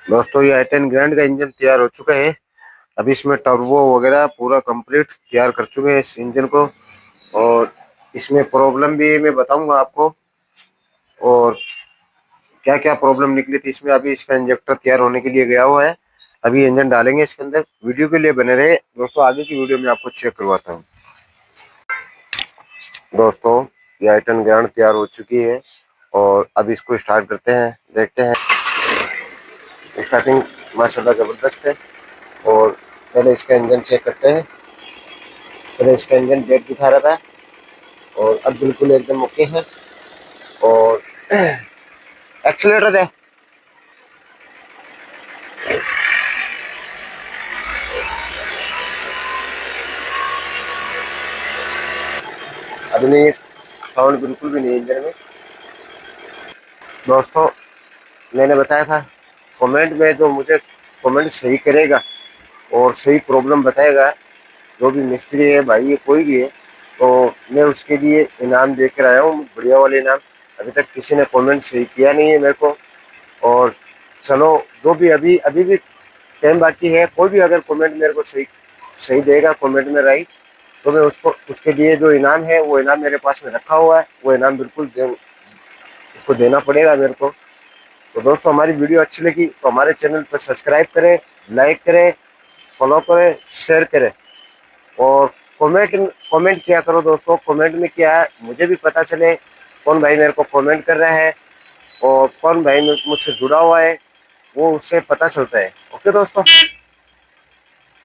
दोस्तों ये i10 grand का इंजन तैयार हो चुका है। अभी इसमें टर्बो वगैरह पूरा कंप्लीट तैयार कर चुके हैं इस इंजन को। और इसमें प्रॉब्लम भी मैं बताऊंगा आपको, और क्या क्या प्रॉब्लम निकली थी इसमें। अभी इसका इंजेक्टर तैयार होने के लिए गया हुआ है, अभी इंजन डालेंगे इसके अंदर। वीडियो के लिए बने रहे दोस्तों, आगे की वीडियो में आपको चेक करवाता हूँ। दोस्तों ये i10 ग्रैंड तैयार हो चुकी है और अब इसको स्टार्ट करते हैं, देखते हैं। स्टार्टिंग माशाल्लाह ज़बरदस्त है। और पहले इसका इंजन चेक करते हैं। पहले इसका इंजन डेड दिखा रहा था और अब बिल्कुल एकदम ओके है। और एक्सीलेटर दे। अभी नहीं, साउंड बिल्कुल भी नहीं इंजन में। दोस्तों मैंने बताया था कमेंट में, जो मुझे कमेंट सही करेगा और सही प्रॉब्लम बताएगा, जो भी मिस्त्री है भाई ये कोई भी है, तो मैं उसके लिए इनाम दे कर आया हूँ, बढ़िया वाले इनाम। अभी तक किसी ने कमेंट सही किया नहीं है मेरे को। और चलो, जो भी अभी अभी भी टाइम बाकी है, कोई भी अगर कमेंट मेरे को सही सही देगा कमेंट में राइट, तो मैं उसको उसके लिए जो इनाम है वो इनाम मेरे पास में रखा हुआ है, वो इनाम बिल्कुल उसको देना पड़ेगा मेरे को। तो दोस्तों हमारी वीडियो अच्छी लगी तो हमारे चैनल पर सब्सक्राइब करें, लाइक करें, फॉलो करें, शेयर करें। और कमेंट कमेंट किया करो दोस्तों। कमेंट में क्या है मुझे भी पता चले कौन भाई मेरे को कमेंट कर रहा है और कौन भाई मुझसे जुड़ा हुआ है, वो उससे पता चलता है। ओके दोस्तों।